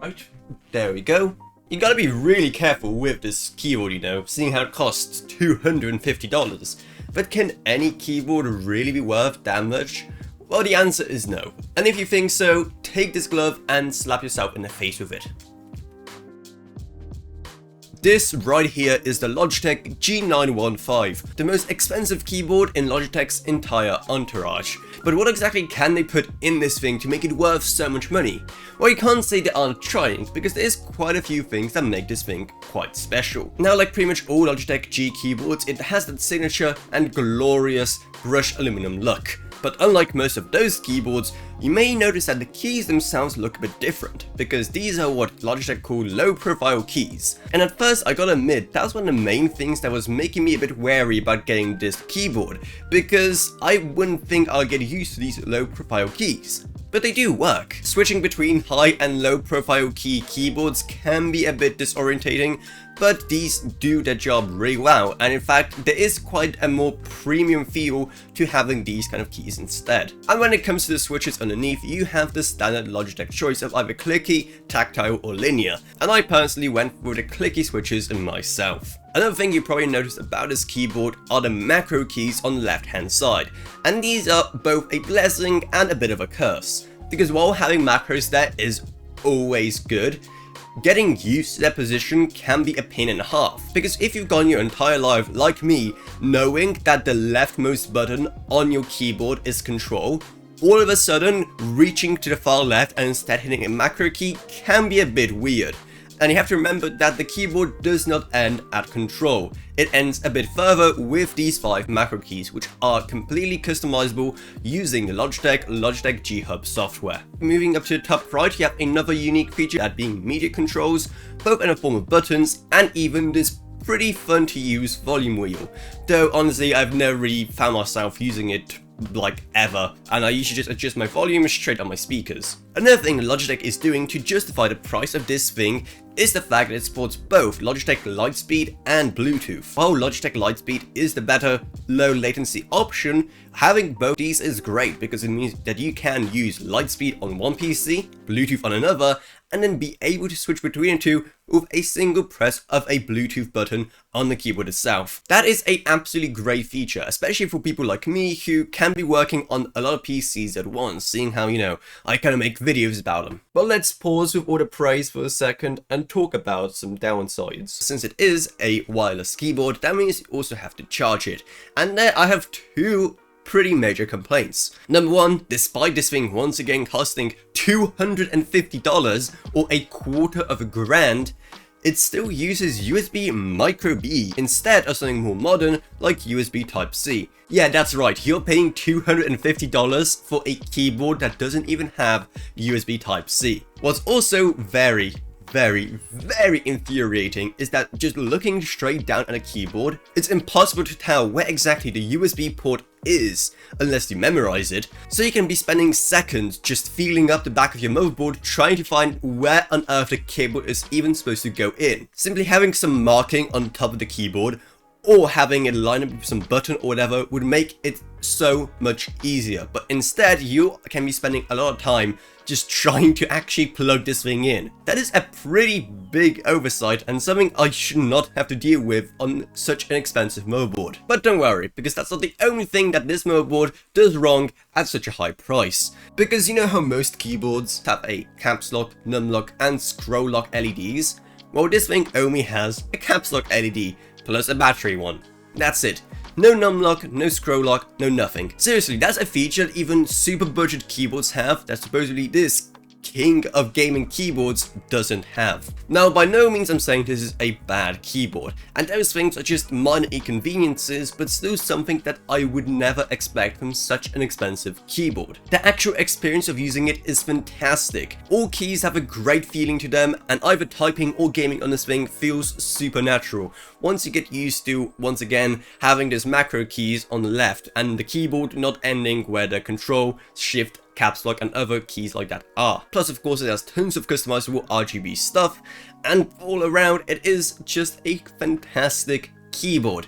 right, there we go. You gotta be really careful with this keyboard, you know, seeing how it costs $250. But can any keyboard really be worth that much? Well, the answer is no. And if you think so, take this glove and slap yourself in the face with it. This right here is the Logitech G915, the most expensive keyboard in Logitech's entire entourage. But what exactly can they put in this thing to make it worth so much money? Well, you can't say they aren't trying, because there's quite a few things that make this thing quite special. Now, like pretty much all Logitech G keyboards, it has that signature and glorious brushed aluminum look. But unlike most of those keyboards, you may notice that the keys themselves look a bit different, because these are what Logitech call low-profile keys. And at first, I gotta admit, that was one of the main things that was making me a bit wary about getting this keyboard, because I wouldn't think I'll get used to these low-profile keys. But they do work. Switching between high and low profile keyboards can be a bit disorientating, but these do their job really well, and in fact there is quite a more premium feel to having these kind of keys instead. And when it comes to the switches underneath, you have the standard Logitech choice of either clicky, tactile or linear, and I personally went with the clicky switches myself. Another thing you probably noticed about this keyboard are the macro keys on the left hand side, and these are both a blessing and a bit of a curse, because while having macros there is always good, getting used to their position can be a pain in the half, because if you've gone your entire life like me knowing that the leftmost button on your keyboard is control, all of a sudden reaching to the far left and instead hitting a macro key can be a bit weird. And you have to remember that the keyboard does not end at control. It ends a bit further with these 5 macro keys, which are completely customizable using the Logitech G Hub software. Moving up to the top right, you have another unique feature, that being media controls, both in the form of buttons and even this pretty fun to use volume wheel. Though honestly, I've never really found myself using it like ever, and I usually just adjust my volume straight on my speakers. Another thing Logitech is doing to justify the price of this thing is the fact that it supports both Logitech Lightspeed and Bluetooth. While Logitech Lightspeed is the better low latency option, having both these is great because it means that you can use Lightspeed on one PC, Bluetooth on another, and then be able to switch between the two with a single press of a Bluetooth button on the keyboard itself. That is an absolutely great feature, especially for people like me who can be working on a lot of PCs at once, seeing how, you know, I kind of make videos about them. But let's pause with all the praise for a second and talk about some downsides. Since it is a wireless keyboard, that means you also have to charge it. And there I have 2 pretty major complaints. Number 1, despite this thing once again costing $250 or a quarter of a grand, it still uses USB Micro B instead of something more modern like USB Type-C. Yeah, that's right, you're paying $250 for a keyboard that doesn't even have USB Type-C. What's also very infuriating is that just looking straight down at a keyboard, it's impossible to tell where exactly the USB port is unless you memorize it, so you can be spending seconds just feeling up the back of your motherboard trying to find where on earth the cable is even supposed to go in. Simply having some marking on top of the keyboard or having it lined up with some button or whatever would make it so much easier, but instead you can be spending a lot of time just trying to actually plug this thing in. That is a pretty big oversight and something I should not have to deal with on such an expensive motherboard. But don't worry, because that's not the only thing that this motherboard does wrong at such a high price. Because you know how most keyboards have a caps lock, num lock and scroll lock LEDs? Well, this thing only has a caps lock LED plus a battery one. That's it. No num lock, no scroll lock, no nothing. Seriously, that's a feature that even super budget keyboards have that supposedly this king of gaming keyboards doesn't have. Now, by no means I'm saying this is a bad keyboard, and those things are just minor inconveniences, but still something that I would never expect from such an expensive keyboard. The actual experience of using it is fantastic. All keys have a great feeling to them, and either typing or gaming on this thing feels super natural. Once you get used to, once again, having these macro keys on the left, and the keyboard not ending where the control, shift, caps lock and other keys like that are. Plus of course it has tons of customizable RGB stuff, and all around it is just a fantastic keyboard.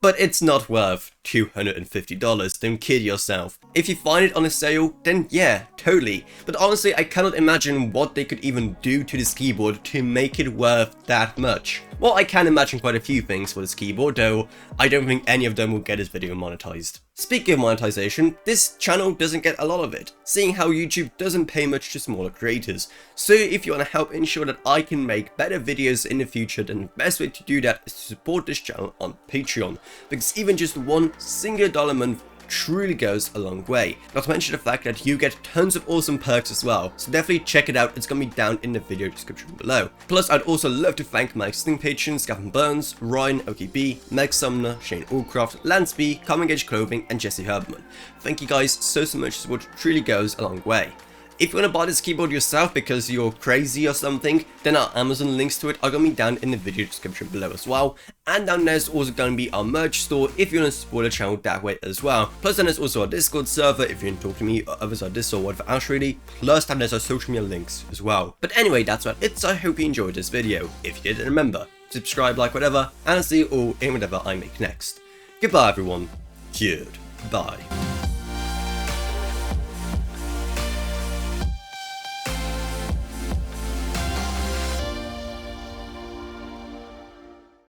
But it's not worth $250, don't kid yourself. If you find it on a sale, then yeah, totally. But honestly, I cannot imagine what they could even do to this keyboard to make it worth that much. Well, I can imagine quite a few things for this keyboard, though I don't think any of them will get this video monetized. Speaking of monetization, this channel doesn't get a lot of it, seeing how YouTube doesn't pay much to smaller creators. So if you want to help ensure that I can make better videos in the future, then the best way to do that is to support this channel on Patreon, because even just one single dollar a month truly goes a long way. Not to mention the fact that you get tons of awesome perks as well, so definitely check it out, it's gonna be down in the video description below. Plus, I'd also love to thank my existing patrons Gavin Burns, Ryan OKB, Meg Sumner, Shane Allcroft, Lightspeed, Common Gauge Clothing, and Jesse Herbman. Thank you guys so much, support truly goes a long way. If you want to buy this keyboard yourself because you're crazy or something, then our Amazon links to it are going to be down in the video description below as well. And down there's also going to be our merch store if you want to support the channel that way as well. Plus then there's also our Discord server if you want to talk to me or others on this or whatever else really. Plus then there's our social media links as well. But anyway, that's about it, so I hope you enjoyed this video. If you did, then remember, subscribe, like, whatever, and I'll see you all in whatever I make next. Goodbye everyone. Goodbye.